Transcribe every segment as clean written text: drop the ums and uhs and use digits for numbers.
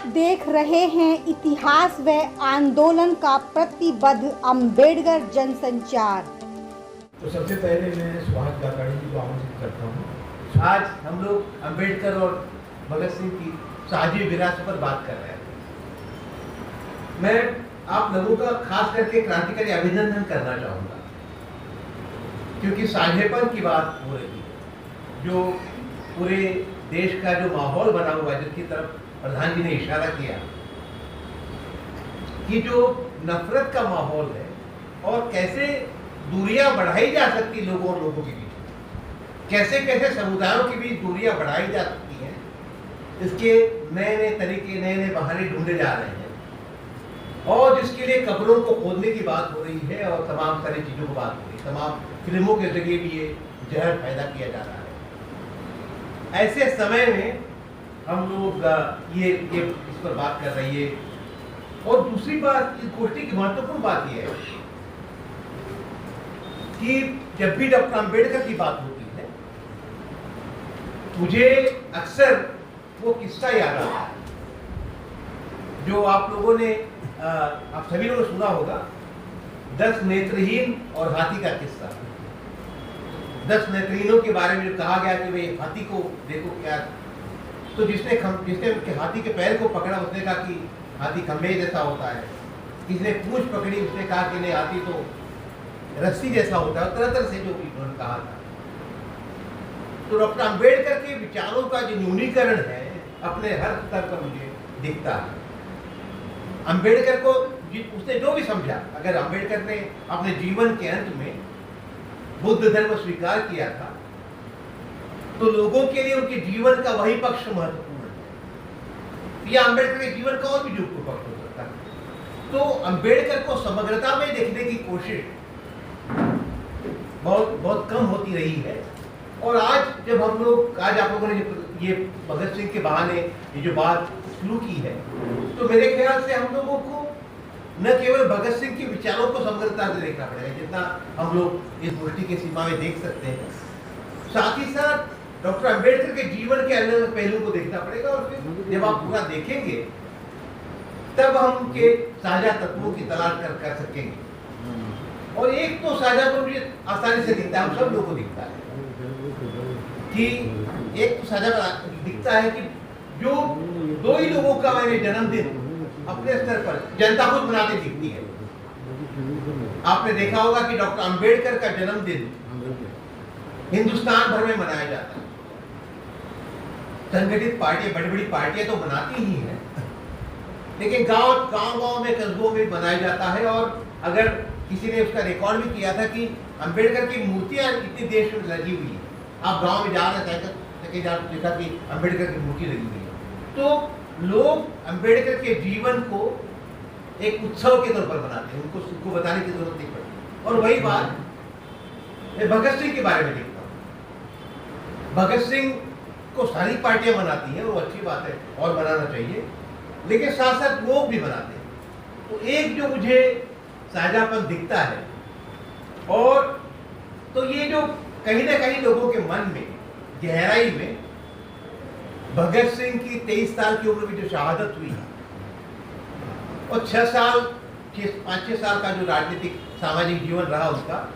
देख रहे हैं इतिहास व आंदोलन का प्रतिबद्ध अम्बेडकर जनसंचार। तो सबसे पहले मैं सुभाष काकाड़ी जी को आमंत्रित करता हूँ। आज हम लोग अम्बेडकर और भगत सिंह की साझी विरासत पर बात कर रहे हैं। मैं आप लोगों का खास करके क्रांतिकारी अभिनंदन करना चाहूँगा, क्योंकि साझेपन की बात हो रही है। जो पूरे देश का जो माहौल बना हुआ है, जिसकी तरफ प्रधान जी ने इशारा किया कि जो नफरत का माहौल है और कैसे दूरियां बढ़ाई जा सकती लोगों और लोगों के बीच, कैसे कैसे समुदायों के बीच दूरियां बढ़ाई जा सकती हैं, इसके नए नए तरीके, नए नए बहाने ढूंढे जा रहे हैं। और जिसके लिए कब्रों को खोदने की बात हो रही है और तमाम सारी चीज़ों की बात हो रही है। तमाम फिल्मों के जरिए भी ये जहर पैदा किया जा रहा है। ऐसे समय में हम लोग ये इस पर बात कर रही है। और दूसरी बात, इस गोष्ठी की महत्वपूर्ण बात यह है कि जब भी डॉक्टर अंबेडकर की बात होती है, मुझे अक्सर वो किस्सा याद आता है जो आप लोगों ने आप सभी लोगों ने सुना होगा, 10 नेत्रहीन और हाथी का किस्सा। 10 नेत्रहीनों के बारे में जो कहा गया कि भाई हाथी को देखो क्या, तो जिसने हाथी के पैर को पकड़ा उसने कहा कि हाथी खंबे जैसा होता है। किसी ने पूंछ पकड़ी, उसने कहा कि नहीं, हाथी तो रस्सी जैसा होता है। तरह तरह से जो उन्होंने कहा था। तो डॉक्टर अंबेडकर के विचारों का जो न्यूनीकरण है अपने हर स्तर पर मुझे दिखता है। अंबेडकर को उसने जो भी समझा, अगर अंबेडकर ने अपने जीवन के अंत में बुद्ध धर्म स्वीकार किया था, तो लोगों के लिए उनके जीवन का वही पक्ष महत्वपूर्ण है। या अंबेडकर के जीवन का और भी जो पक्ष हो सकता है। तो अंबेडकर को समग्रता में देखने की कोशिश बहुत कम होती रही है। और आज जब हम लोग, आज आप लोगों ने ये भगत सिंह के बहाने ये जो बात शुरू की है, तो मेरे ख्याल से हम लोगों को न केवल भगत सिंह के विचारों को समग्रता से देखना पड़ेगा, जितना हम लोग इस गोष्ठी के सीमा में देख सकते हैं, साथ ही साथ डॉक्टर अंबेडकर के जीवन के अलग पहलू को देखना पड़ेगा। और फिर जब आप पूरा देखेंगे तब हम उनके साझा तत्वों की तलाश कर सकेंगे। और एक तो साझा पर मुझे आसानी से दिखता है, हम सब लोगों को दिखता है कि एक तो साझा दिखता है कि जो दो ही लोगों का मैंने जन्मदिन अपने स्तर पर जनता खुद मनाती दिखती है। आपने देखा होगा कि डॉक्टर अंबेडकर का जन्मदिन हिंदुस्तान भर में मनाया जाता है। संगठित पार्टियां, बड़ी बड़ी पार्टियां तो मनाती ही हैं, लेकिन गांव में, कस्बों में मनाया जाता है। और अगर किसी ने उसका रिकॉर्ड भी किया था कि अंबेडकर की मूर्तियां इतने देश में लगी हुई है, आप गांव में जा रहे थे देखा कि अंबेडकर की मूर्ति लगी हुई है। तो लोग अंबेडकर के जीवन को एक उत्सव के तौर पर मनाते हैं, उनको बताने की जरूरत नहीं पड़ती। और वही बात मैं भगत सिंह के बारे में देखता हूँ। भगत सिंह को सारी पार्टियां मनाती हैं, वो अच्छी बात है और मनाना चाहिए, लेकिन साथ साथ लोग भी मनाते हैं। तो एक जो मुझे साझापन दिखता है, और तो ये जो कहीं ना कहीं लोगों के मन में गहराई में भगत सिंह की 23 साल की उम्र में जो शहादत हुई और 5-6 साल का जो राजनीतिक सामाजिक जीवन रहा उसका,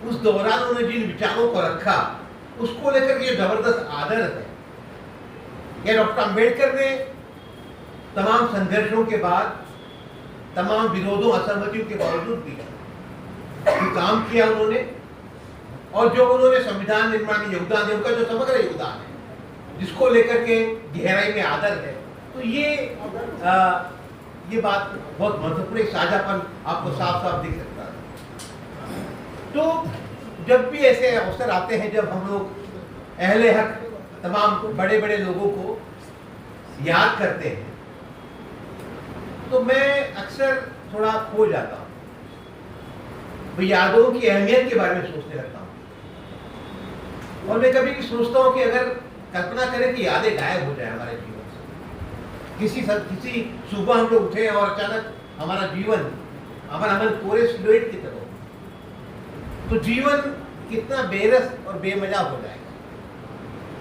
उस दौरान उन्होंने जिन विचारों को रखा, उसको लेकर के जबरदस्त आदर है। या डॉक्टर अंबेडकर ने तमाम संघर्षों के बाद, तमाम विरोधों, असहमतियों के बावजूद भी जो काम किया उन्होंने, और जो उन्होंने संविधान निर्माण में योगदान दिया, उनका जो समग्र योगदान है, जिसको लेकर के गहराई में आदर है, तो ये बात बहुत महत्वपूर्ण, साझापन आपको साफ साफ दिख सकता है। तो जब भी ऐसे अवसर आते हैं, जब हम लोग अहले हक तमाम बड़े बड़े लोगों को याद करते हैं, तो मैं अक्सर थोड़ा खो जाता हूँ, यादों की अहमियत के बारे में सोचने लगता हूँ। और मैं कभी भी सोचता हूँ कि अगर कल्पना करें कि यादें गायब हो जाए हमारे जीवन से, किसी सुबह हम लोग उठे और अचानक हमारा जीवन, हमारा मन पूरे सिलुएट की तरह, तो जीवन कितना बेरस और बेमजा हो जाएगा।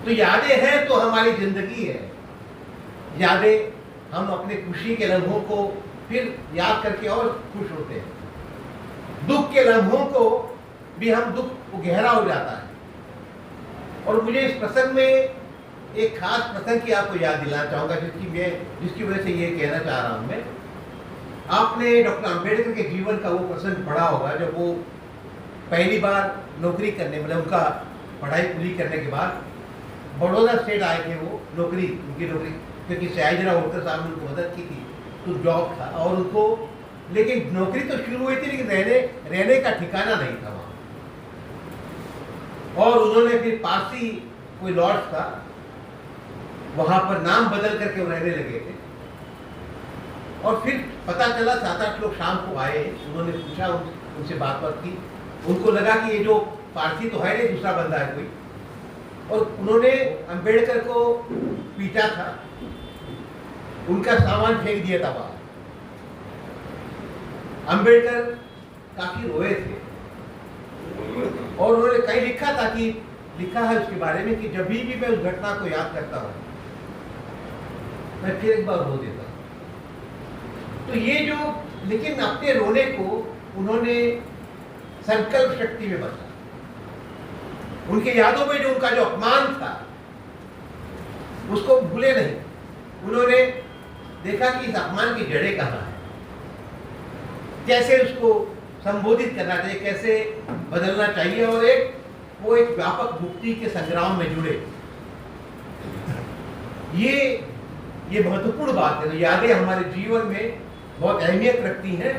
तो यादें हैं तो हमारी जिंदगी है, यादें हम अपने खुशी के लम्हों को फिर याद करके और खुश होते हैं। दुख के लम्हों को भी हम दुख गहरा हो जाता है। और मुझे इस प्रसंग में एक खास प्रसंग की आपको याद दिलाना चाहूंगा, जिसकी वजह से ये कहना चाह रहा हूं मैं। आपने डॉक्टर अंबेडकर के जीवन का वो प्रसंग पढ़ा होगा जब वो पहली बार नौकरी करने, मतलब उनका पढ़ाई पूरी करने के बाद बड़ौदा स्टेट आए थे। वो उनकी नौकरी, क्योंकि सयाजीराव होलकर साहब ने उनको मदद की थी, तो जॉब था और उनको, लेकिन नौकरी तो शुरू हुई थी लेकिन रहने का ठिकाना नहीं था वहाँ। और उन्होंने फिर पारसी कोई लॉज था, वहां पर नाम बदल करके वो रहने लगे थे। और फिर पता चला 7-8 लोग शाम को आए, उन्होंने पूछा, उनसे बात की। उनको लगा कि ये जो पारसी तो है नहीं, दूसरा बंदा है कोई। और उन्होंने अंबेडकर को पीटा था, उनका सामान फेंक दिया था बाहर। अंबेडकर काफी रोए थे और उन्होंने कहीं लिखा है उसके बारे में कि जब भी मैं उस घटना को याद करता हूं मैं फिर एक बार रो देता हूं। तो ये जो, लेकिन अपने रोने को उन्होंने संकल्प शक्ति में बदला। उनके यादों में जो उनका जो अपमान था उसको भूले नहीं। उन्होंने देखा कि इस अपमान की जड़ें कहाँ हैं, कैसे उसको संबोधित करना चाहिए, कैसे बदलना चाहिए, और वो एक व्यापक मुक्ति के संग्राम में जुड़े। ये महत्वपूर्ण बात है। तो यादें हमारे जीवन में बहुत अहमियत रखती हैं।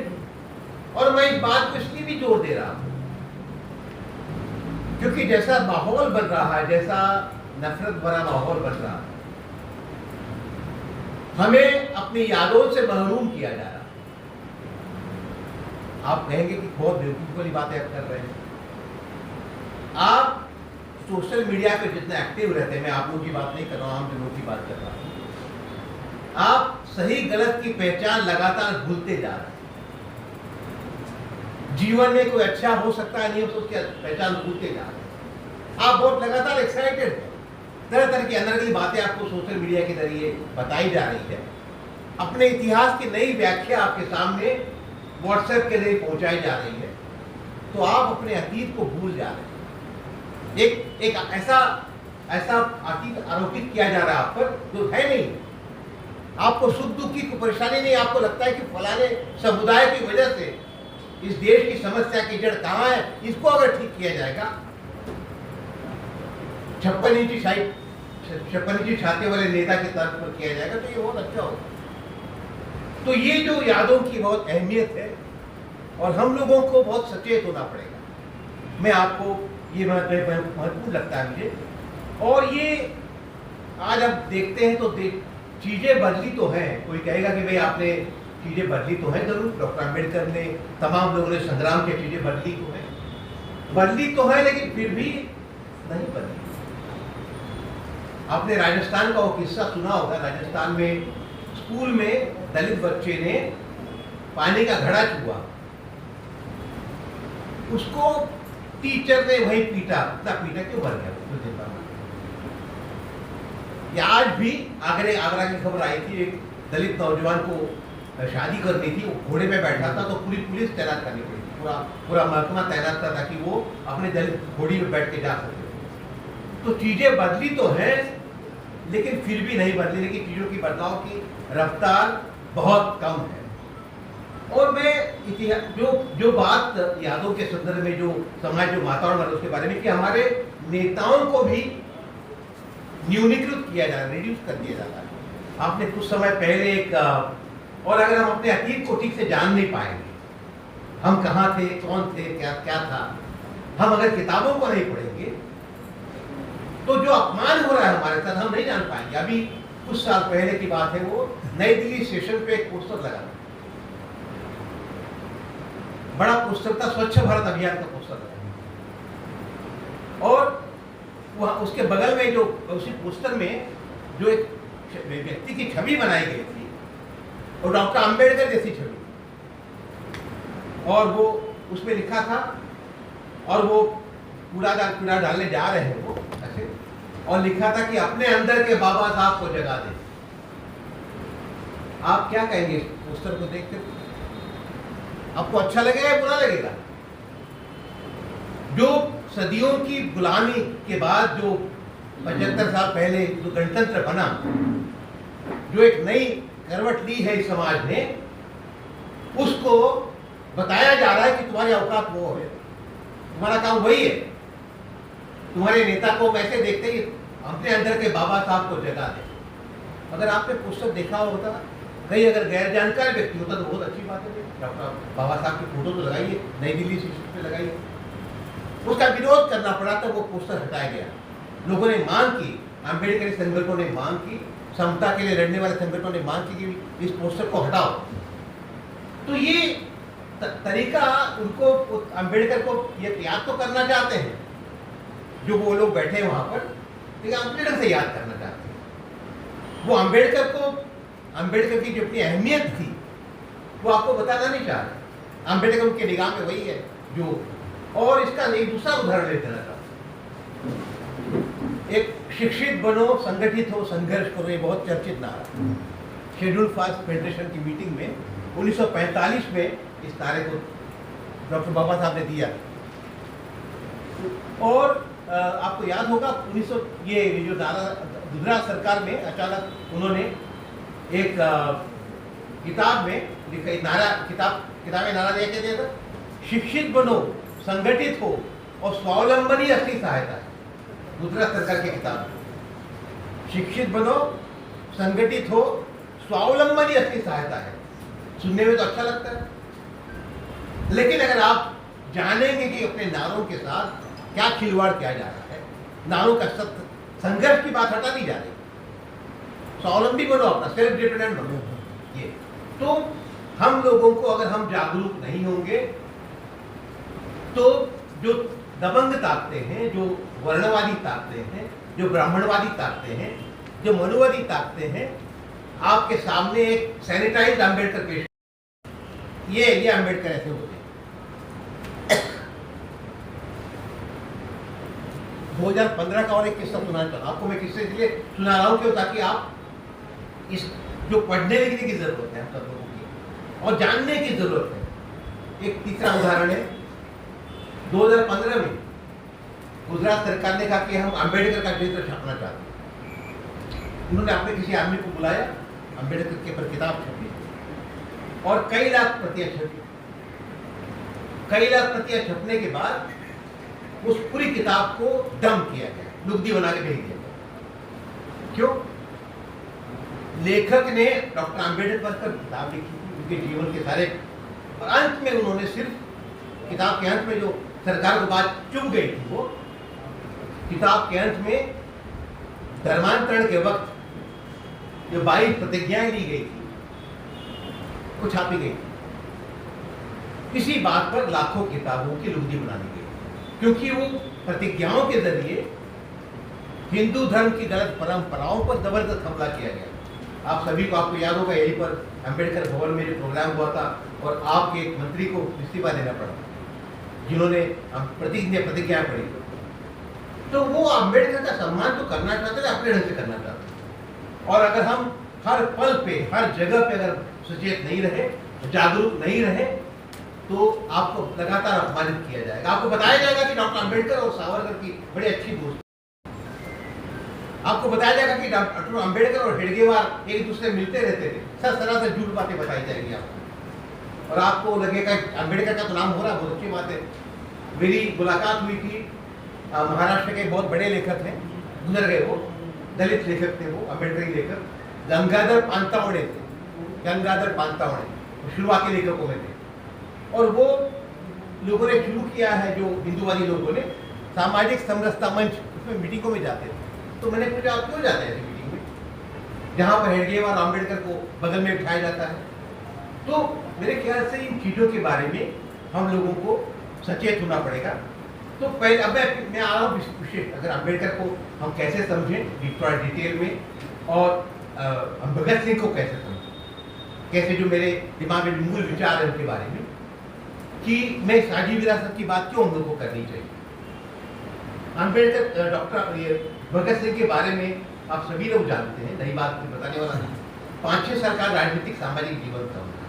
और मैं इस बात को इसलिए भी जोर दे रहा हूं क्योंकि जैसा माहौल बन रहा है, जैसा नफरत भरा माहौल बन रहा है, हमें अपनी यादों से महरूम किया जा रहा है। आप कहेंगे कि बहुत बेवकूफ वाली बातें आप कर रहे हैं। आप सोशल मीडिया पे जितना एक्टिव रहते हैं, मैं आप लोगों की बात नहीं कर रहा हूं, आम जनों की बात कर रहा हूं, आप सही गलत की पहचान लगातार भूलते जा रहे हैं। जीवन में कोई अच्छा हो सकता है, नहीं हो सकता, पहचान भूलते जा रहे हैं। आप बहुत लगातार एक्साइटेड हैं, तरह तरह की अंदर की बातें आपको सोशल मीडिया के जरिए बताई जा रही है। अपने इतिहास की नई व्याख्या आपके सामने व्हाट्सएप के जरिए पहुंचाई जा रही है। तो आप अपने अतीत को भूल जा रहे हैं। एक ऐसा अतीत आरोपित किया जा रहा है आप पर जो है नहीं। आपको सुख दुख की कोई परेशानी नहीं। आपको लगता है कि फलाने समुदाय की वजह से इस देश की समस्या की जड़ कहाँ है, इसको अगर ठीक किया जाएगा, 56 इंची छाती वाले नेता के तर्क पर किया जाएगा, तो ये बहुत अच्छा होगा। तो ये जो यादों की बहुत अहमियत है और हम लोगों को बहुत सचेत होना पड़ेगा। मैं आपको ये महत्वपूर्ण लगता है मुझे। और ये आज आप देखते हैं तो चीजें बदली तो हैं। कोई कहेगा कि भाई आपने चीजें बदली तो हैं, जरूर डॉक्टर अंबेडकर ने, तमाम लोगों ने संग्राम की चीजें बदली तो है, लेकिन फिर भी नहीं बदली। आपने राजस्थान का वो किस्सा सुना होगा। राजस्थान में स्कूल में दलित बच्चे ने पानी का घड़ा छुआ, उसको टीचर ने वही पीटा। इतना पीटा क्यों मर गया? या आज भी आगरा की खबर आई थी, एक दलित नौजवान को शादी करनी थी, वो घोड़े पे बैठा था, तो पूरी पुलिस तैनात करनी पड़ी, पूरा महकमा तैनात था ताकि वो अपने दलित घोड़ी पे बैठ के जा सके। तो चीजें बदली तो हैं, लेकिन फिर भी नहीं बदली, लेकिन चीजों की बदलाव की रफ्तार बहुत कम है। और मैं इतिहास जो बात यादों के संदर्भ में जो समाज जो वातावरण है उसके बारे में, कि हमारे नेताओं को भी न्यूनीकृत किया जा रहा है, रिड्यूस कर दिया जाता है। आपने कुछ समय पहले और अगर हम अपने अतीत को ठीक से जान नहीं पाएंगे, हम कहाँ थे, कौन थे, क्या था, हम अगर किताबों को नहीं पढ़ेंगे, तो जो अपमान हो रहा है हमारे साथ हम नहीं जान पाएंगे। अभी कुछ साल पहले की बात है, वो नई दिल्ली स्टेशन पे एक पोस्टर लगा, बड़ा पोस्टर था, स्वच्छ भारत अभियान का पोस्टर लगा, और वह उसके बगल में जो उसी पोस्टर में जो एक व्यक्ति की छवि बनाई गई थी, और डॉक्टर अंबेडकर जैसी छवि, और वो उसमें लिखा था, और वो कूड़ा डालने जा रहे हैं वो ऐसे, और लिखा था कि अपने अंदर के बाबा साहब को जगा दे। आप क्या कहेंगे इस पोस्टर को देखकर? आपको अच्छा लगेगा या बुरा लगेगा? जो सदियों की गुलामी के बाद जो 75 साल पहले जो गणतंत्र बना, जो एक नई करवट ली है इस समाज ने, उसको बताया जा रहा है कि तुम्हारी औकात वो है, तुम्हारा काम वही है। तुम्हारे नेता को वैसे देखते ही अपने अंदर के बाबा साहब को जगा दे। अगर आपने पोस्टर देखा होता, कहीं अगर गैर जानकार व्यक्ति होता तो बहुत अच्छी बात है, डॉक्टर बाबा साहब की फोटो तो लगाइए, नई दिल्ली स्टेशन पे लगाइए। उसका विरोध करना पड़ा तो वो पोस्टर हटाया गया। लोगों ने मांग की, अम्बेडकरी संगठनों ने मांग की, समता के लिए लड़ने वाले संगठनों ने मांग की कि इस पोस्टर को हटाओ। तो ये तरीका उनको, अम्बेडकर को ये याद तो करना चाहते हैं, जो वो लोग बैठे हैं वहां पर, लेकिन अपने ढंग से याद करना चाहते हैं। वो अम्बेडकर को, अम्बेडकर की जो अपनी अहमियत थी वो आपको बताना नहीं चाह रहे। अम्बेडकर उनके निगाह में वही है जो, और इसका एक दूसरा उदाहरण ले देना चाहता हूं। एक शिक्षित बनो, संगठित हो, संघर्ष करो, ये बहुत चर्चित नारा शेड्यूल कास्ट फेडरेशन की मीटिंग में 1945 में इस नारे को डॉक्टर बाबा साहब ने दिया। और आपको याद होगा 1900 ये जो नारा गुजरात सरकार में अचानक उन्होंने एक किताब में लिखा, नारा किताब में नारा दिया था, शिक्षित बनो, संगठित हो और स्वावलंबन ही असली सहायता है। गुजरात सरकार की किताब, शिक्षित बनो, संगठित हो, स्वावलंबन ही असली सहायता है। सुनने में तो अच्छा लगता है, लेकिन अगर आप जानेंगे कि अपने नारों के साथ क्या खिलवाड़ किया जा रहा है, नारों का सत्य, संघर्ष की बात हटा दी जा रही, स्वावलंबी बनो, अपना सेल्फ डिपेंडेंट बनो। ये तो हम लोगों को, अगर हम जागरूक नहीं होंगे तो जो दबंग ताकते हैं, जो वर्णवादी ताकते हैं, जो ब्राह्मणवादी ताकते हैं, जो मनुवादी ताकते हैं, आपके सामने एक सैनिटाइज्ड अम्बेडकर पेश, ये अम्बेडकर ऐसे होते हैं। 2015 का और एक किस्सा सुनाना चाहता हूं आपको। मैं किस्से इसलिए सुना रहा हूं क्यों, ताकि आप इस जो पढ़ने लिखने की जरूरत है हम सब लोगों की, और जानने की जरूरत है। एक तीसरा उदाहरण है, 2015 में गुजरात सरकार ने कहा कि हम अम्बेडकर का चरित्र छापना चाहते हैं। उन्होंने अपने किसी आदमी को बुलाया, अम्बेडकर के ऊपर किताब छपी और कई लाख प्रतियां छपी। कई लाख प्रतियां छपने के बाद उस पूरी किताब को डंप किया गया, लुगदी बना के भेज दिया गया। क्यों? लेखक ने डॉक्टर अम्बेडकर पर किताब लिखी थी, उनके जीवन के सारे, और अंत में उन्होंने सिर्फ किताब के अंत में जो सरकार को बात चुप गई थी, वो किताब के अंत में धर्मांतरण के वक्त जो 22 प्रतिज्ञाएं ली गई थी वो छापी गई थी। इसी बात पर लाखों किताबों की लुगदी बना दी गई, क्योंकि वो प्रतिज्ञाओं के जरिए हिंदू धर्म की गलत परंपराओं पर जबरदस्त हमला किया गया। आप सभी को, आपको याद होगा, यहीं पर अम्बेडकर भवन में जो प्रोग्राम हुआ था और आपके एक मंत्री को इस्तीफा देना पड़ा, जिन्होंने प्रतिज्ञा पढ़ी। तो वो अम्बेडकर का सम्मान तो करना चाहते थे, अपने ढंग से करना चाहते। और अगर हम हर पल पे, हर जगह पे अगर सचेत नहीं रहे, जागरूक नहीं रहे, तो आपको लगातार अपमानित किया जाएगा। आपको बताया जाएगा कि डॉक्टर अम्बेडकर और सावरकर की बड़ी अच्छी दोस्ती, आपको बताया जाएगा कि डॉक्टर अम्बेडकर और हेडगेवार एक दूसरे मिलते रहते थे। सरासर झूठ बातें बताई जाएगी आपको, और आपको लगेगा अम्बेडकर का तो नाम हो रहा, बहुत अच्छी बात है। मेरी मुलाकात हुई थी, महाराष्ट्र के बहुत बड़े लेखक हैं, गुजर गए वो, दलित लेखक थे वो, अम्बेडकरी लेखक, गंगाधर पानतावणे थे। गंगाधर पानतावणे शुरुआती लेखकों में थे, और वो लोगों ने शुरू किया है, जो हिंदूवादी लोगों ने, सामाजिक समरसता मंच, उसमें मीटिंगों में जाते थे। तो मैंने पूछा, आप क्यों जाते हैं मीटिंग में, जहाँ पर हेडगेवार और अम्बेडकर को बगल में बिठाया जाता है? तो मेरे ख्याल से इन चीज़ों के बारे में हम लोगों को सचेत होना पड़ेगा। तो पहले, अब मैं आ रहा हूँ विशेष, अगर अम्बेडकर को हम कैसे समझें थोड़ा डिटेल में, और भगत सिंह को कैसे समझें, कैसे जो मेरे दिमाग में मूल विचार है उनके बारे में, कि मैं साझी विरासत की बात क्यों हम लोग को करनी चाहिए। अम्बेडकर, डॉक्टर भगत सिंह के बारे में आप सभी लोग जानते हैं, नई बात को बताने वाला नहीं। 5-6 साल का राजनीतिक सामाजिक जीवन था उनका।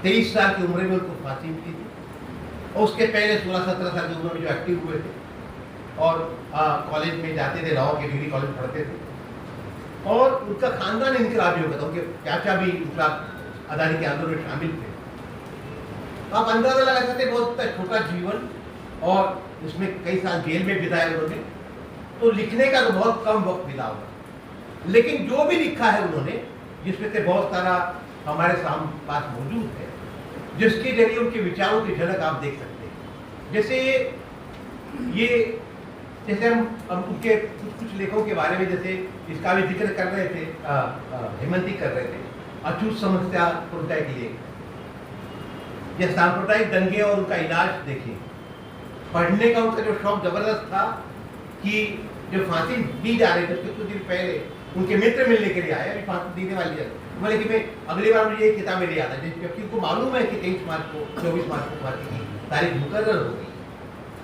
23 साल की उम्र में उनको फांसी मिली थी और उसके पहले 16-17 साल की उम्र में जो एक्टिव हुए थे और कॉलेज में जाते थे, लॉ के डिग्री कॉलेज पढ़ते थे और उनका खानदान इनकलाबी हो गया था। उनके चाचा भी इनकलाब आज़ादी के आंदोलन में शामिल थे। आप अंदाजा लगा सकते, बहुत छोटा जीवन और इसमें कई साल जेल में बिताए उन्होंने, तो लिखने का तो बहुत कम वक्त मिला होगा। लेकिन जो भी लिखा है उन्होंने, जिसमें से बहुत सारा हमारे पास मौजूद है, जिसके जरिए उनके विचारों की झलक आप देख सकते हैं। जैसे हम उनके कुछ लेखों के बारे में, जैसे इसका भी जिक्र कर रहे थे, हेमंती कर रहे थे, अछूत समस्या प्रोटाइक लेख, यह सांप्रदायिक दंगे और उनका इलाज देखिए। पढ़ने का उनका जो शौक जबरदस्त था कि जो फांसी दी जा रही थी उसके कुछ दिन पहले उनके मित्र मिलने के लिए आए, अभी फांसी देने वाली है, बोले कि मैं अगली बार मुझे ये किताबें ले आता, जबकि उनको मालूम है कि 23 मार्च को 24 मार्च को फांसी की तारीख मुकर्रर हो गई।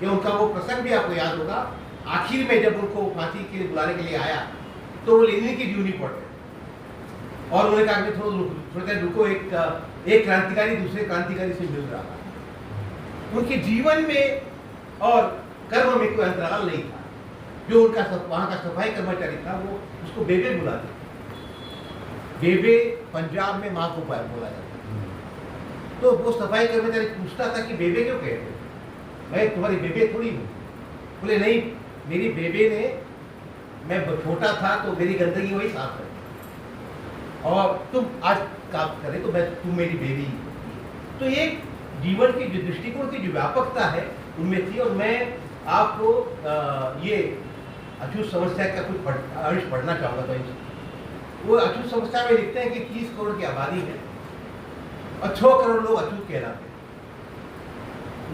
ये उनका वो प्रसंग भी आपको याद होगा, आखिर में जब उनको फांसी के लिए बुलाने के लिए आया तो वो लेनिन की जीवनी पढ़ रहे और उन्होंने कहा कि थोड़ी देर रुको, एक क्रांतिकारी दूसरे क्रांतिकारी से मिल रहा था। उनके जीवन में और कर्म में कोई अंतराल नहीं था। जो उनका वहाँ का सफाई कर्मचारी था वो उसको बेबे बुलाते। बेबे पंजाब में माँ को बोला जाता। तो वो सफाई कर्मचारी पूछता था कि बेबे क्यों कहते, मैं तुम्हारी बेबे थोड़ी हूँ। बोले नहीं, मेरी बेबे ने, मैं छोटा था तो मेरी गंदगी वही साफ है और तुम आज काम करे तो तुम मेरी बेबी। तो ये जीवन की जो दृष्टिकोण की जो व्यापकता है उनमें थी। और मैं आपको ये अछूत समस्या का कुछ अंश पढ़ना चाहूँगा। तो वो अछूत समस्या में लिखते हैं कि 30 करोड़ की आबादी है और 6 करोड़ लोग अछूत कहलाते हैं।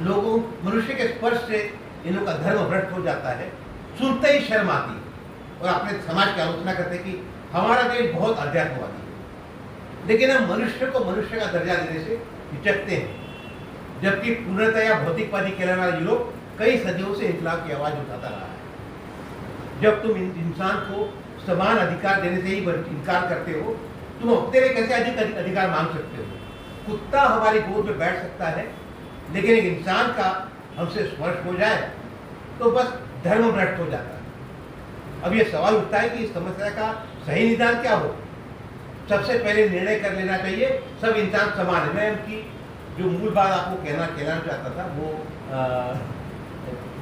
लोगों, मनुष्य के स्पर्श से इन लोगों का धर्म भ्रष्ट हो जाता है, सुनते ही शर्म आती है और अपने समाज की आलोचना करते हैं कि हमारा देश बहुत अध्यात्मवादी है। लेकिन हम मनुष्य को मनुष्य का दर्जा देने से हिचकते हैं, जबकि पूर्णतया भौतिकवादी कहलाने वाला यूरोप कई सदियों से इनकलाब की आवाज उठाता रहा है। जब तुम इंसान को समान अधिकार देने से ही इनकार करते हो, तुम अपने लिए कैसे अधिक अधिकार मांग सकते हो? कुत्ता हमारी गोद में बैठ सकता है, लेकिन एक इंसान का हमसे स्पर्श हो जाए तो बस धर्म भ्रष्ट हो जाता है। अब ये सवाल उठता है कि इस समस्या का सही निदान क्या हो। सबसे पहले निर्णय कर लेना चाहिए सब इंसान समान है। मैं उनकी जो मूल बात आपको कहना चाहता था वो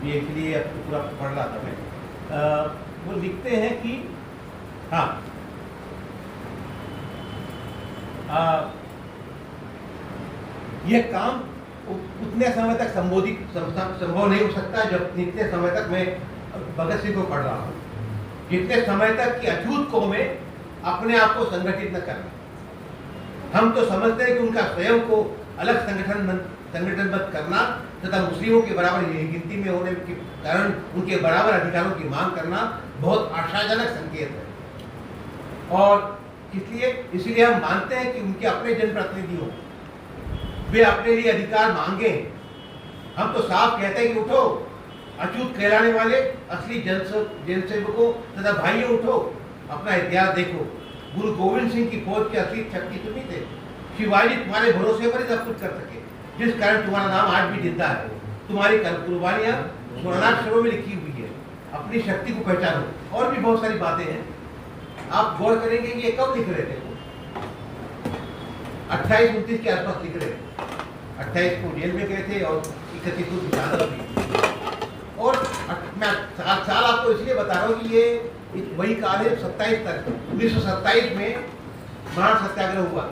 ये इसलिए पूरा पढ़ रहा था मैं। वो लिखते हैं कि हाँ, यह काम उतने समय तक संभव नहीं हो सकता जब जितने समय तक मैं भगत सिंह को पढ़ रहा हूँ, जितने समय तक कि अछूत कौमें अपने आप को संगठित न करना। हम तो समझते हैं कि उनका स्वयं को अलग संगठनबद्ध करना तथा मुस्लिमों के बराबर गिनती में होने के कारण उनके बराबर अधिकारों की मांग करना बहुत आशाजनक संकेत है। और इसलिए हम मानते हैं कि उनके अपने जनप्रतिनिधि हों, वे अपने लिए अधिकार मांगे। हम तो साफ कहते हैं कि उठो, अछूत कहलाने वाले असली जनसेवकों तथा भाइयों, उठो, अपना इतिहास देखो। गुरु गोविंद सिंह की फौज की असली शक्ति तुम्ही थे। शिवाजी तुम्हारे भरोसे पर ही सब कुछ कर सके, जिस कारण तुम्हारा नाम आज भी जिंदा है। तुम्हारी कुर्बानियां स्वर्णाक्षरों में लिखी हुई है। अपनी शक्ति को पहचानो। और भी बहुत सारी बातें हैं, आप गौर करेंगे कि ये कब लिख रहे थे। 28-29 के आसपास लिख रहे थे। 28 को जेल में गए थे और 31 को शहादत हुई। और मैं साल आपको इसलिए बता रहा हूँ कि ये वही काल है 27 तक। 1927 में महान सत्याग्रह हुआ।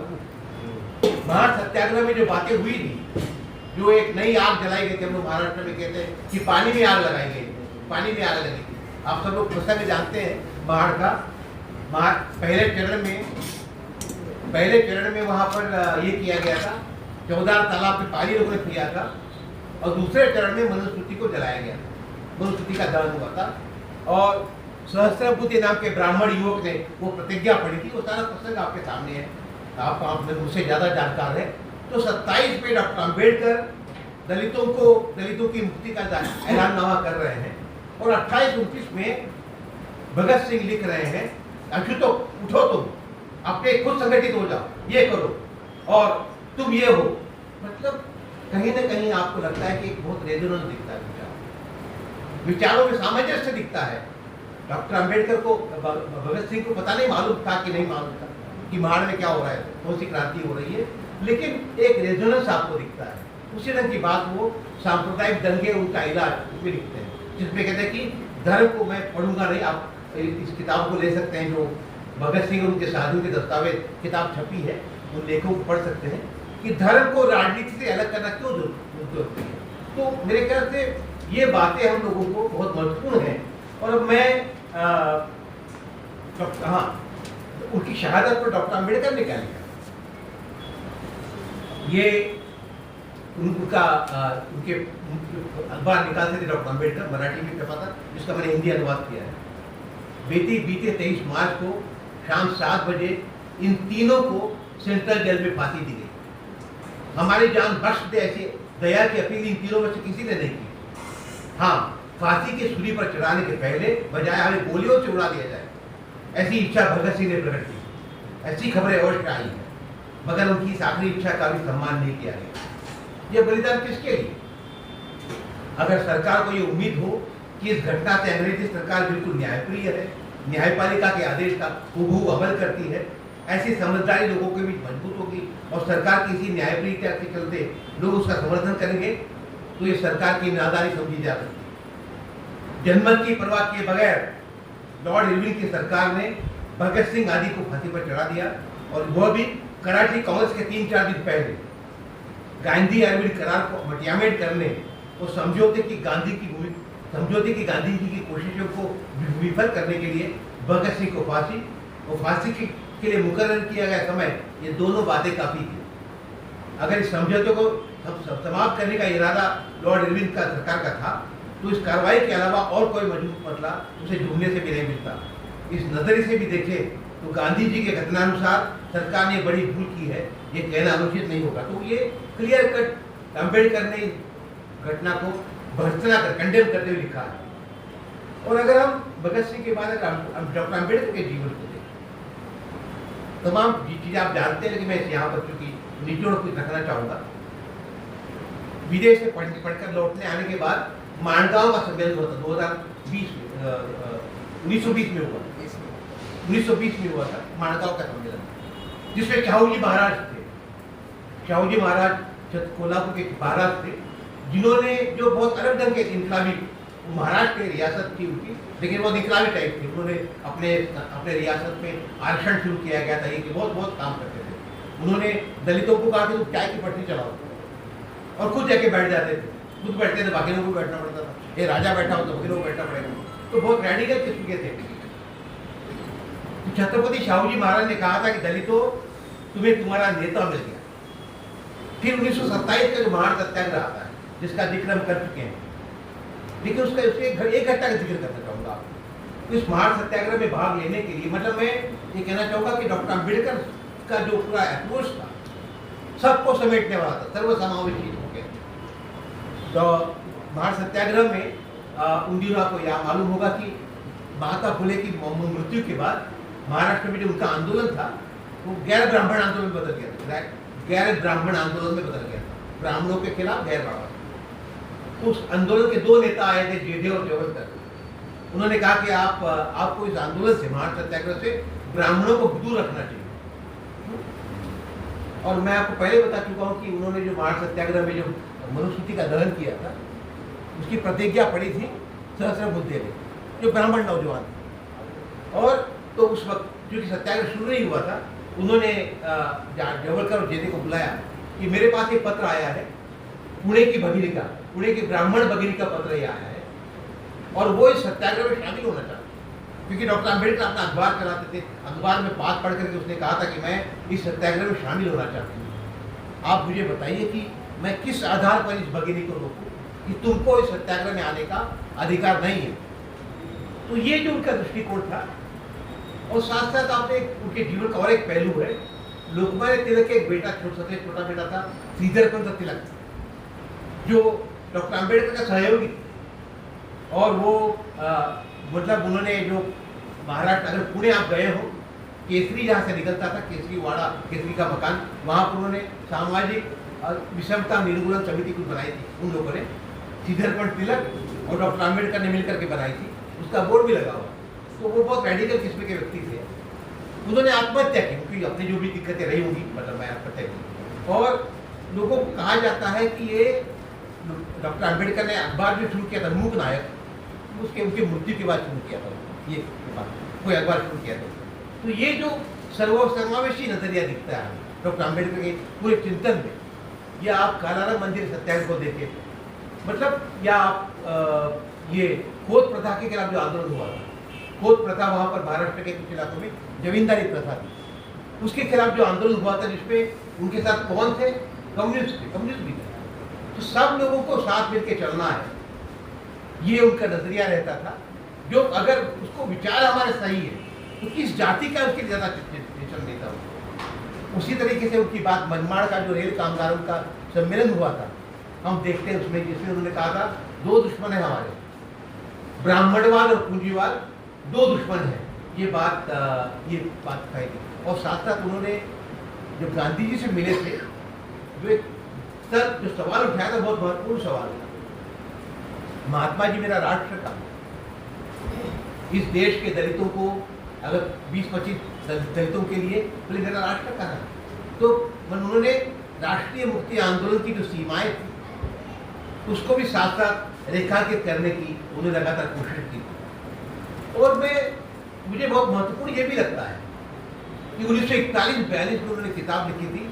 महान सत्याग्रह में जो बातें हुई थी, जो एक नई आग जलाई गई थी, हम लोग महाराष्ट्र में कहते हैं कि पानी में आग लगाई गई, पानी में आग लगी थी। आप सब लोग प्रसंग जानते हैं बाढ़ का। पहले चरण में वहाँ पर ये किया गया था, 14 तालाब में पानी लोगों ने पिया था और दूसरे चरण में मनुस्मृति को जलाया गया। मनुस्मृति का दहन हुआ था और सहस्त्रबुद्धि नाम के ब्राह्मण युवक ने वो प्रतिज्ञा पढ़ी थी। वो सारा प्रसंग आपके सामने है, आप मुझसे ज़्यादा जानकार है। तो 27 में डॉक्टर अम्बेडकर दलितों की मुक्ति का ऐलाननामा कर रहे हैं और 28-29 में भगत सिंह लिख रहे हैं, अछूतो उठो तुम, अपने खुद संगठित हो जाओ, ये करो और तुम ये हो। मतलब कहीं ना कहीं आपको लगता है कि एक बहुत रेजोनेंस दिखता है, विचारों में सामंजस्य दिखता है। डॉक्टर अंबेडकर को, भगत सिंह को पता नहीं मालूम था कि नहीं मालूम था कि महाड़ में क्या हो रहा है, कौन सी क्रांति हो रही है, लेकिन एक रेजोनेंस आपको दिखता है। उसी ढंग की बात वो सांप्रदायिक दंगे, उनका इलाज उसमें लिखते हैं, जिसमें कहते हैं कि धर्म को मैं पढ़ूंगा नहीं। आप इस किताब को ले सकते हैं, जो भगत सिंह और उनके साथियों के दस्तावेज किताब छपी है, उन लेखों को पढ़ सकते हैं कि धर्म को राजनीति से अलग करना क्यों जरूरी है। तो मेरे ख्याल से ये बातें हम लोगों को बहुत महत्वपूर्ण है। और मैं हाँ, उनकी शहादत पर डॉक्टर अंबेडकर ने क्या लिखा, ये उनका उनके अखबार निकालते थे डॉक्टर अंबेडकर, मराठी में छपा था, जिसका मैंने हिंदी अनुवाद किया है। बीते 23 मार्च को शाम 7 बजे इन तीनों को सेंट्रल जेल में फांसी दी गई। हमारी जान बख्श दे, ऐसी दया की अपील इन तीनों में से किसी ने नहीं की। हाँ, फांसी की सूली पर चढ़ाने के पहले बजाय हमें गोलियों से उड़ा दिया जाए, ऐसी इच्छा भगत सिंह ने प्रकट की। ऐसी खबरें अवश्य आई है, मगर उनकी इस आखिरी इच्छा का भी सम्मान नहीं किया गया। ये बलिदान किसके लिए? अगर सरकार को ये उम्मीद हो कि इस घटना से अंग्रेजी सरकार बिल्कुल न्यायप्रिय है, न्यायपालिका के आदेश का हूबहू अमल करती है, ऐसी समझदारी लोगों के बीच मजबूत होगी और सरकार की इसी न्यायप्रियता के चलते लोग उसका समर्थन करेंगे, तो ये सरकार की नादानी समझी जा सकती है। जनमत की परवाह किए बगैर लॉर्ड इरविन की सरकार ने भगत सिंह आदि को फांसी पर चढ़ा दिया, और वह भी कराची कांग्रेस के 3-4 दिन पहले। गांधी अरविंद करार को मटियामेट करने और समझौते की गांधी जी की कोशिशों को विफल करने के लिए भगत सिंह को फांसी और फांसी के लिए मुकर्रर किया गया समय, ये दोनों बातें काफी थी। अगर इस समझौते को समाप्त करने का इरादा लॉर्ड इरविन का सरकार का था, तो इस कार्रवाई के अलावा और कोई मजबूत मतला उसे ढूंढने से भी नहीं मिलता। इस नजरिए से भी देखें तो गांधी जी के कथनानुसार सरकार ने बड़ी भूल की है, ये कहना अनुचित नहीं होगा। तो ये क्लियर कट अम्बेडकर ने घटना को भर्त्सना कर कंडेम करते हुए लिखा है। और अगर हम भगत सिंह के बाद डॉक्टर अम्बेडकर के जीवन को देखें, तमाम चीजें आप जानते हैं, लेकिन मैं यहाँ पर चूंकि निचोड़ कुछ रखना चाहूंगा। विदेश से पढ़कर लौटने आने के बाद माणगांव का सम्मेलन हुआ था 1920 में हुआ था माणगांव का सम्मेलन, जिसमें शाहू जी महाराज थे। शाहू जी महाराज कोल्हापुर के महाराज थे, जिन्होंने जो बहुत अलग ढंग के इनकलाबी, महाराष्ट्र की रियासत थी उनकी, लेकिन वो इनकलाबी टाइप थी। उन्होंने अपने रियासत में आरक्षण शुरू किया गया था, ये कि बहुत काम करते थे। उन्होंने दलितों को कहा कि तुम चाय की पटरी चलाओ, और खुद जाके बैठ जाते थे। खुद बैठते थे, बाकी लोगों को बैठना पड़ता था। ये राजा बैठा हो तो बाकी लोगों को बैठना पड़ेगा। तो बहुत रेडिकल किस्म के थे। तो छत्रपति शाहू जी महाराज ने कहा था कि दलितों, तुम्हें तुम्हारा नेता मिल गया। फिर 1927 का जो महाड़ सत्याग्रह आता है, जिसका जिक्र हम कर चुके हैं, लेकिन उसका एक घटना का जिक्र करना चाहूंगा आपको। इस महाड़ सत्याग्रह में भाग लेने के लिए, मतलब मैं ये कहना चाहूंगा कि डॉक्टर अम्बेडकर का जो पूरा अप्रोच था, सबको समेटने वाला था, सर्वसमावेशी हो गया। तो महाड़ सत्याग्रह में उन दिनों आपको यह मालूम होगा कि महात्मा फुले की मृत्यु के बाद महाराष्ट्र में जो उनका आंदोलन था, वो गैर ब्राह्मण आंदोलन में बदल गया था। गैर ब्राह्मण आंदोलन में बदल गया था, ब्राह्मणों के खिलाफ गैर ब्राह्मण। उस आंदोलन के 2 नेता आए थे, जेठे और जवलकर। उन्होंने कहा कि आपको इस आंदोलन से, महाड़ सत्याग्रह से ब्राह्मणों को दूर रखना चाहिए। और मैं आपको पहले बता चुका हूँ कि उन्होंने जो महाड़ सत्याग्रह में जो मनुस्मृति का दहन किया था, उसकी प्रतिज्ञा पड़ी थी सहस्रबुद्धे ने, जो ब्राह्मण नौजवान थे। और तो उस वक्त जो कि सत्याग्रह शुरू नहीं हुआ था, उन्होंने जवलकर और जेठे को बुलाया कि मेरे पास एक पत्र आया है, पुणे की भगिनी का, पुणे की ब्राह्मण भगिनी का पत्र ये आया है, और वो इस सत्याग्रह में शामिल होना चाहते। क्योंकि डॉक्टर अम्बेडकर अपना अखबार चलाते थे, अखबार में बात पढ़ करके उसने कहा था कि मैं इस सत्याग्रह में शामिल होना चाहती हूँ। आप मुझे बताइए कि मैं किस आधार पर इस भगिनी को रोकूं कि तुमको इस सत्याग्रह में आने का अधिकार नहीं है। तो ये जो उनका दृष्टिकोण था। और साथ साथ आपने उनके जीवन का और एक पहलू है, लोकमान्य तिलक के एक बेटा, सबसे छोटा बेटा था श्रीधर चंद्र तिलक, जो डॉक्टर अम्बेडकर का सहयोगी थे। और वो मतलब उन्होंने जो महाराष्ट्र, अगर पुणे आप गए हो केसरी जहाँ से निकलता था, केसरी वाड़ा, केसरी का मकान, वहाँ पर उन्होंने सामाजिक विषमता निर्मूलन समिति कुछ बनाई थी। उन लोगों ने श्रीधर तिलक और डॉक्टर आम्बेडकर ने मिलकर के बनाई थी, उसका बोर्ड भी लगा हुआ। तो वो बहुत रेडिकल किस्म के व्यक्ति थे। उन्होंने आत्महत्या की, क्योंकि अपनी जो भी दिक्कतें रही होंगी, मतलब मैं आत्महत्या की। और लोगों को कहा जाता है कि ये डॉक्टर आम्बेडकर ने अखबार जो शुरू किया था, मूक नायक, उसके उनकी मृत्यु के बाद शुरू किया था, ये कोई अखबार शुरू किया था। तो ये जो सर्वसमावेशी नजरिया दिखता है डॉक्टर आम्बेडकर के पूरे चिंतन में, या आप कालाराम मंदिर सत्याग्रह को देखें, मतलब या आप ये खोद प्रथा के खिलाफ जो आंदोलन हुआ था, खोद प्रथा वहाँ पर महाराष्ट्र के कुछ इलाकों में जमींदारी प्रथा थी, उसके खिलाफ जो आंदोलन हुआ था, जिसपे उनके साथ कौन थे? कम्युनिस्ट थे, कम्युनिस्ट भी थे। तो सब लोगों को साथ मिलकर चलना है, ये उनका नजरिया रहता था। जो अगर उसको विचार हमारे सही है तो किस जाति का उसके ज़्यादा टेंशन नहीं था। उसी तरीके से उनकी बात मनमाड़ का जो रेल कामगारों का सम्मेलन हुआ था, हम देखते हैं उसमें, जिसमें उन्होंने कहा था 2 दुश्मन है हमारे, ब्राह्मणवाद और पूंजीवाद 2 दुश्मन है। ये बात कही थी। और साथ साथ उन्होंने जब गांधी जी से मिले थे, जो सवाल उठाया था, बहुत महत्वपूर्ण सवाल था। महात्मा जी मेरा राष्ट्र का, इस देश के दलितों को अगर 20-25 दलितों के लिए बोले मेरा राष्ट्र का है, तो उन्होंने राष्ट्रीय मुक्ति आंदोलन की जो सीमाएं थी उसको भी साथ साथ रेखांकित करने की उन्होंने लगातार कोशिश की। और मुझे बहुत महत्वपूर्ण ये भी लगता है कि 1941-42 में उन्होंने किताब लिखी थी,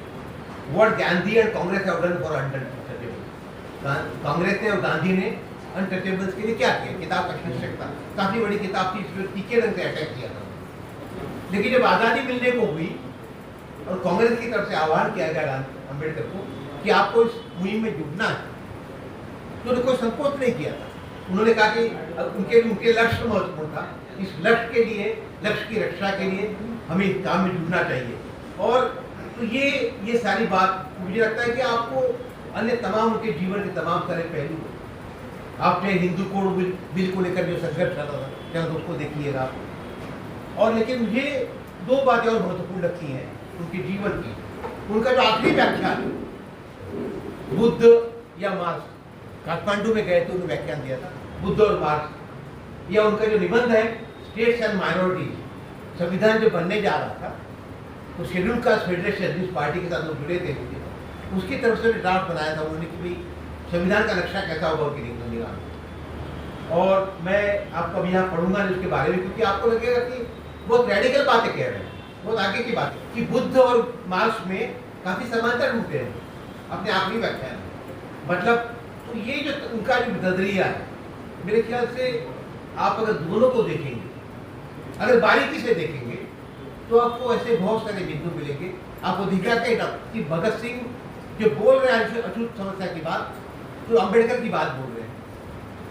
what Gandhi and Congress have done for untouchables. Congress ने और गांधी ने अनटचेबल्स के लिए क्या किया? किताब का शीर्षक था, काफी बड़ी किताब थी, इसमें तीखे रंग से अटैक किया था। लेकिन जब आज़ादी मिलने को हुई और कांग्रेस की तरफ से आह्वान किया गया अम्बेडकर को कि आपको इस मुहिम में जुटना है, तो उन्होंने कोई संकोच नहीं किया था। उन्होंने कहा कि उनके लक्ष्य महत्वपूर्ण था, इस लक्ष्य के लिए, लक्ष्य की रक्षा के लिए हमें इस काम में जुटना चाहिए। और तो ये सारी बात मुझे लगता है कि आपको अन्य तमाम उनके जीवन के तमाम सारे पहलू, आपने हिंदू कोड बिल को लेकर जो संघर्ष चल रहा था, क्या उसको देखिएगा। और लेकिन मुझे 2 बातें और महत्वपूर्ण लगती हैं उनके जीवन की। उनका जो आखिरी व्याख्यान, बुद्ध या मार्क्स, काठमांडू में गए तो उन्होंने व्याख्यान दिया था, बुद्ध और मार्क्स, या उनका जो निबंध है स्टेट्स एंड माइनॉरिटीज, संविधान जो बनने जा रहा था, तो शेड्यूल कास्ट फेडरेशन जिस पार्टी के साथ वो जुड़े थे, उसकी तरफ से ड्राफ्ट बनाया था उन्होंने कि भाई संविधान का नक्शा कैसा होगा उनकी निगरानी। और मैं आपको अभी यहाँ पढ़ूंगा नहीं उसके बारे में, क्योंकि आपको लगेगा कि बहुत रेडिकल बातें कह रहे हैं, बहुत आगे की बात है, कि बुद्ध और मार्क्स में काफी समानता ढूंढते हैं अपने आखिरी व्याख्यान में। मतलब तो ये जो उनका जो नजरिया है, मेरे ख्याल से आप अगर दोनों को देखेंगे, अगर बारीकी से देखेंगे, तो आपको ऐसे बहुत सारे बिंदु मिलेंगे। आपको दिखेगा कि भगत सिंह जो बोल रहे हैं अछूत समस्या की बात, तो अम्बेडकर की बात बोल रहे हैं,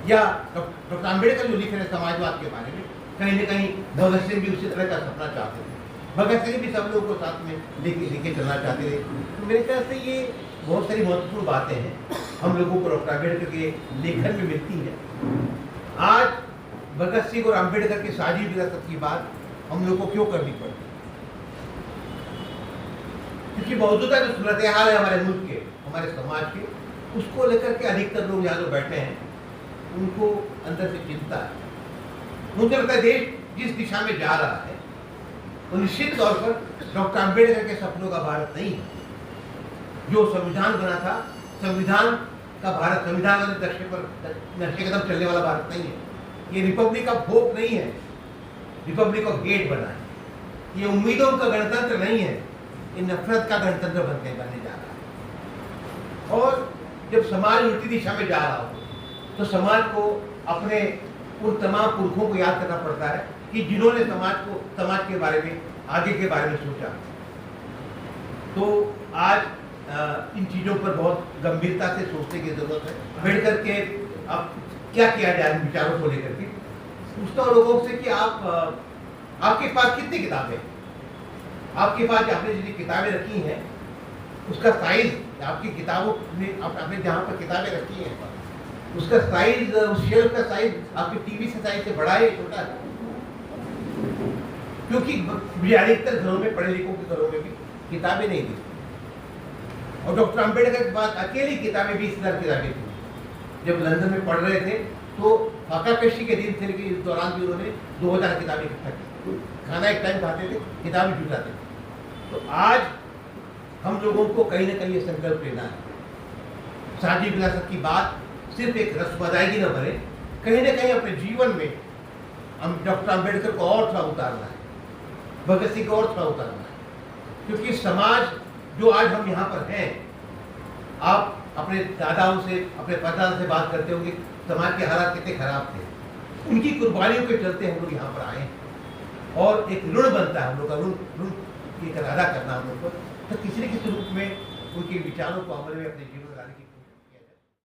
या डॉक्टर अम्बेडकर जो लिख रहे हैं समाजवाद के बारे में, कहीं न कहीं भगत सिंह भी उसी तरह का सपना चाहते थे। भगत सिंह भी सब लोगों को साथ में लेके चलना चाहते थे। तो मेरे ख्याल से ये बहुत सारी महत्वपूर्ण बातें हैं हम लोगों को डॉक्टर अम्बेडकर के लेखन में मिलती है। आज भगत सिंह और अम्बेडकर की साझी विरासत की बात हम लोग को क्यों करनी पड़ती? क्योंकि मौजूदा जो सूरत हाल है हमारे मुल्क के, हमारे समाज के, उसको लेकर के अधिकतर लोग यहाँ जो बैठे हैं उनको अंदर से चिंता है। मुझे लगता है देश जिस दिशा में जा रहा है तो निश्चित तौर पर डॉक्टर अम्बेडकर के सपनों का भारत नहीं है। जो संविधान बना था, संविधान का भारत, संविधान के नक्शे कदम चलने वाला भारत नहीं है। ये रिपब्लिक ऑफ होप नहीं है, रिपब्लिक ऑफ हेट बना है। ये उम्मीदों का गणतंत्र नहीं है, ये नफरत का गणतंत्र बनने जा रहा है। और जब समाज उल्टी दिशा में जा रहा हो तो समाज को अपने उन तमाम पुरखों को याद करना पड़ता है कि जिन्होंने समाज के बारे में, आगे के बारे में सोचा। तो आज इन चीज़ों पर बहुत गंभीरता से सोचने की जरूरत है। अम्बेडकर के अब क्या किया जाए इन विचारों को लेकर के। पूछता हूँ लोगों से कि आपके पास कितनी किताबें, आपके पास आपने जितनी किताबें रखी हैं उसका साइज, आपकी किताबों में आपने जहाँ पर किताबें रखी हैं उसका साइज, उस शेल्फ का साइज आपके टीवी से साइज से बड़ा है छोटा है? क्योंकि अधिकतर घरों में, पढ़े लिखों के घरों में भी किताबें नहीं थी। और डॉक्टर अम्बेडकर के पास अकेली किताबें 20,000 किताबें थी। जब लंदन में पढ़ रहे थे तो फाकाकशी के दिन थे, लेकिन इस दौरान भी उन्होंने 2000 किताबें इकट्ठा की। खाना एक टाइम खाते थे, किताबें जुटाते थे। तो आज हम लोगों को कहीं ना कहीं ये संकल्प लेना है, साझी विरासत की बात सिर्फ एक रस्म अदायगी न बने, कहीं ना कहीं अपने जीवन में हम डॉक्टर अम्बेडकर को और थोड़ा उतारना है, भगत सिंह को और थोड़ा उतारना है। क्योंकि समाज जो आज हम यहाँ पर हैं, आप अपने दादाओं से, अपने परदादा से बात करते होंगे, समाज के हालात कितने खराब थे। उनकी कुर्बानियों के चलते हम लोग यहाँ पर आए और एक ऋण बनता है हम लोग का, ऋण एक अदा करना हम लोग को, तो किसी न किसी रूप में उनके विचारों को अमल में अपने जीवन